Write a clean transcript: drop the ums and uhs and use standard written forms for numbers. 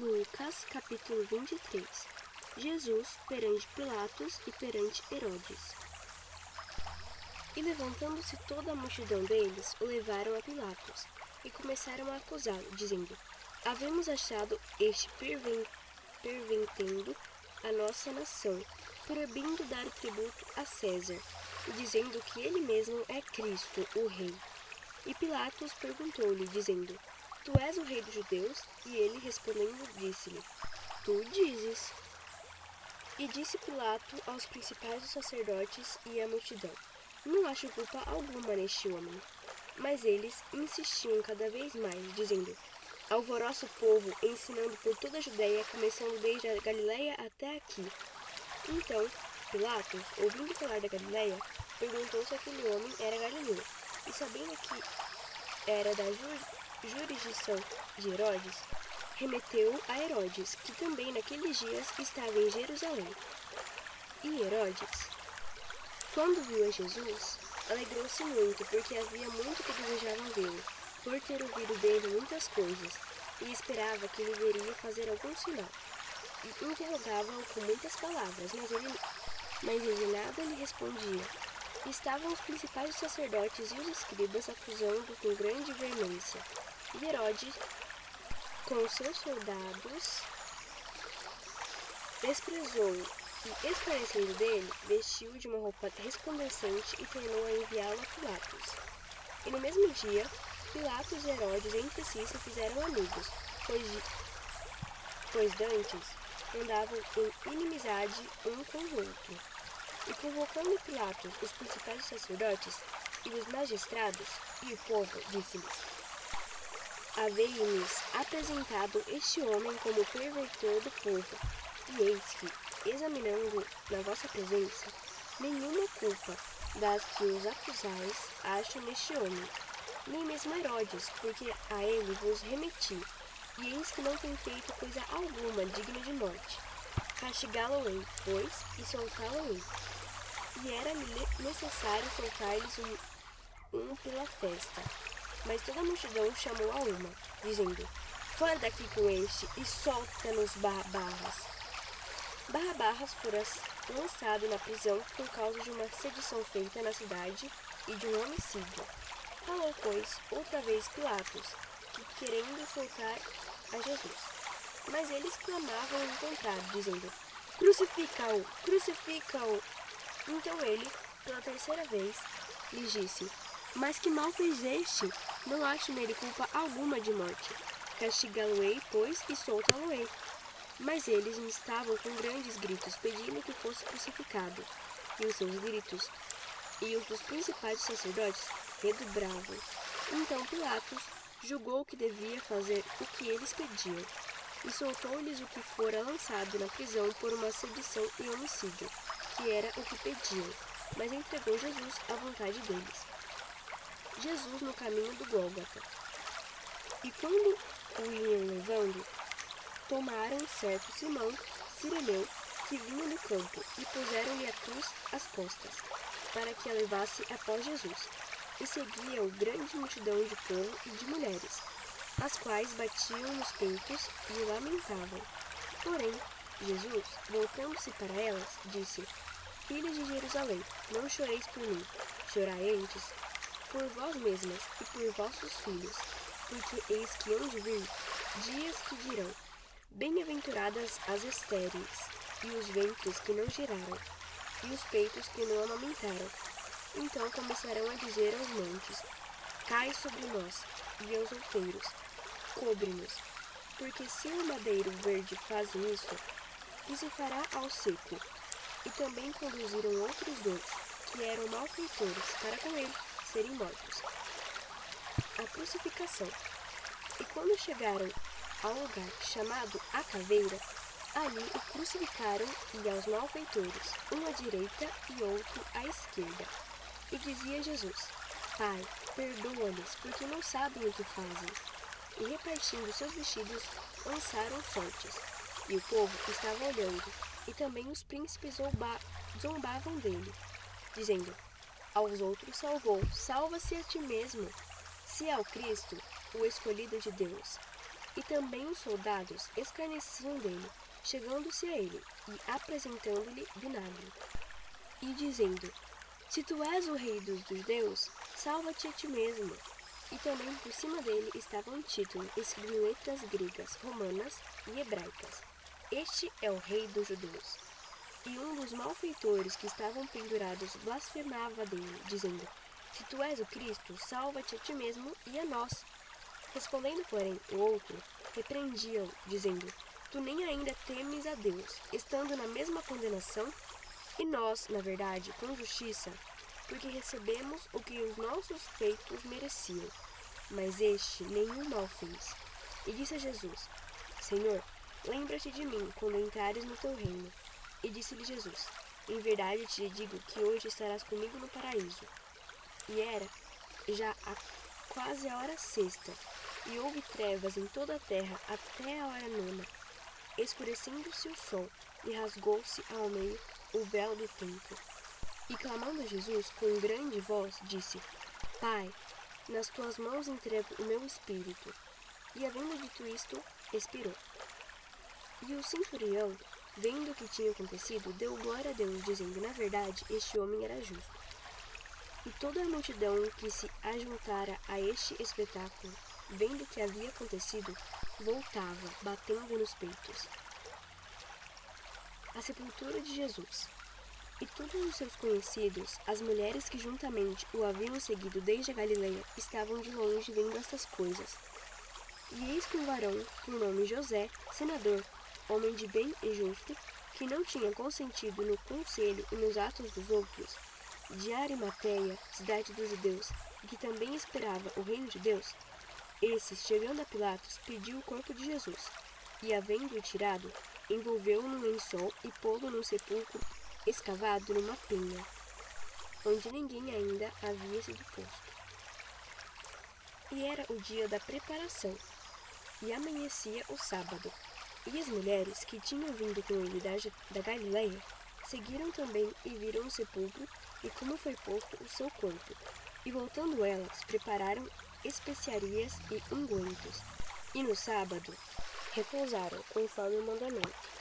Lucas, capítulo 23. Jesus perante Pilatos e perante Herodes. E levantando-se toda a multidão deles, o levaram a Pilatos, e começaram a acusá-lo, dizendo: Havemos achado este pervertendo a nossa nação, proibindo dar tributo a César, e dizendo que ele mesmo é Cristo, o Rei. E Pilatos perguntou-lhe, dizendo: Tu és o Rei dos judeus? E ele, respondendo, disse-lhe: Tu dizes. E disse Pilato aos principais dos sacerdotes e à multidão: Não acho culpa alguma neste homem. Mas eles insistiam cada vez mais, dizendo: Alvoroça o povo, ensinando por toda a Judéia, começando desde a Galiléia até aqui. Então, Pilatos, ouvindo falar da Galiléia, perguntou se aquele homem era galileu. E sabendo que era da jurisdição de Herodes, remeteu a Herodes, que também naqueles dias estava em Jerusalém. E Herodes, quando viu a Jesus, alegrou-se muito, porque havia muito que desejavam vê-lo, por ter ouvido dele muitas coisas, e esperava que ele viria fazer algum sinal. E interrogava-o com muitas palavras, mas ele nada lhe respondia. Estavam os principais dos sacerdotes e os escribas acusando com grande veemência. E Herodes, com seus soldados, desprezou e, esclarecendo dele, vestiu de uma roupa resplandecente e tornou a enviá-lo a Pilatos. E no mesmo dia, Pilatos e Herodes entre si se fizeram amigos, pois dantes andavam em inimizade um com o outro. E convocando Pilatos os principais dos sacerdotes e os magistrados e o povo, disse-lhes: Havei-nos apresentado este homem como pervertor do povo, e eis que, examinando na vossa presença, nenhuma culpa das que os acusais acho neste homem, nem mesmo Herodes, porque a ele vos remeti, e eis que não tem feito coisa alguma digna de morte. Castigá-lo-ei, pois, e soltá-lo-ei. E era-lhe necessário soltar-lhes um pela festa. Mas toda a multidão chamou a uma, dizendo: Fora daqui com este, e solta-nos Barrabás. Barrabás fora lançado na prisão por causa de uma sedição feita na cidade e de um homicídio. Falou, pois, outra vez Pilatos, que querendo soltar a Jesus. Mas eles clamavam em contrário, dizendo: Crucifica-o! Crucifica-o! Então ele, pela terceira vez, lhes disse: Mas que mal fez este? Não acho nele culpa alguma de morte. Castigá-lo-ei, pois, e soltá-lo-ei. Mas eles estavam com grandes gritos, pedindo que fosse crucificado. E os seus gritos e os dos principais dos sacerdotes redobravam. Então Pilatos julgou que devia fazer o que eles pediam, e soltou-lhes o que fora lançado na prisão por uma sedição e homicídio, que era o que pediam, mas entregou Jesus à vontade deles. Jesus no caminho do Gólgota. E quando o iam levando, tomaram certo Simão, Cireneu, que vinha do campo, e puseram-lhe a cruz às costas, para que a levasse após Jesus. E seguia-o grande multidão de povo e de mulheres, as quais batiam nos peitos e o lamentavam. Porém, Jesus, voltando-se para elas, disse: Filhas de Jerusalém, não choreis por mim, chorai antes por vós mesmas e por vossos filhos, porque eis que hão de vir dias que dirão: Bem-aventuradas as estéreis, e os ventres que não giraram, e os peitos que não amamentaram. Então começarão a dizer aos montes: Cai sobre nós, e aos outeiros: Cobre-nos. Porque se o madeiro verde faz isto, que se fará ao seco? E também conduziram outros dois, que eram malfeitores, para com ele serem mortos. A crucificação. E quando chegaram ao lugar chamado A Caveira, ali o crucificaram e aos malfeitores, um à direita e outro à esquerda. E dizia Jesus: Pai, perdoa-lhes, porque não sabem o que fazem. E repartindo seus vestidos, lançaram sortes. E o povo estava olhando, e também os príncipes zombavam dele, dizendo: Aos outros salvou, salva-se a ti mesmo, se é o Cristo, o escolhido de Deus. E também os soldados escarneciam dele, chegando-se a ele e apresentando-lhe vinagre, e dizendo: Se tu és o rei dos judeus, salva-te a ti mesmo. E também por cima dele estava um título escrito em letras gregas, romanas e hebraicas: Este é o rei dos judeus. E um dos malfeitores que estavam pendurados blasfemava dele, dizendo: Se tu és o Cristo, salva-te a ti mesmo e a nós. Respondendo, porém, o outro, repreendia-o, dizendo: Tu nem ainda temes a Deus, estando na mesma condenação? E nós, na verdade, com justiça, porque recebemos o que os nossos feitos mereciam. Mas este nenhum mal fez. E disse a Jesus: Senhor, lembra-te de mim quando entrares no teu reino. E disse-lhe Jesus: Em verdade te digo que hoje estarás comigo no paraíso. E era já quase a hora sexta, e houve trevas em toda a terra até a hora nona. Escurecendo-se o sol, e rasgou-se ao meio o véu do templo. E clamando a Jesus com grande voz, disse: Pai, nas tuas mãos entrego o meu espírito. E havendo dito isto, expirou. E o centurião, vendo o que tinha acontecido, deu glória a Deus, dizendo: Na verdade, este homem era justo. E toda a multidão que se ajuntara a este espetáculo, vendo o que havia acontecido, voltava, batendo nos peitos. A sepultura de Jesus. E todos os seus conhecidos, as mulheres que juntamente o haviam seguido desde a Galileia, estavam de longe vendo estas coisas. E eis que um varão, com nome José, senador, homem de bem e justo, que não tinha consentido no conselho e nos atos dos outros, de Arimateia, cidade dos judeus, e que também esperava o reino de Deus, esse, chegando a Pilatos, pediu o corpo de Jesus, e, havendo-o tirado, envolveu-o num lençol e pô-lo num sepulcro escavado numa penha, onde ninguém ainda havia sido posto. E era o dia da preparação, e amanhecia o sábado. E as mulheres que tinham vindo com ele da Galileia seguiram também e viram o sepulcro e como foi posto o seu corpo. E voltando elas, prepararam especiarias e ungüentos. E no sábado repousaram, conforme o mandamento.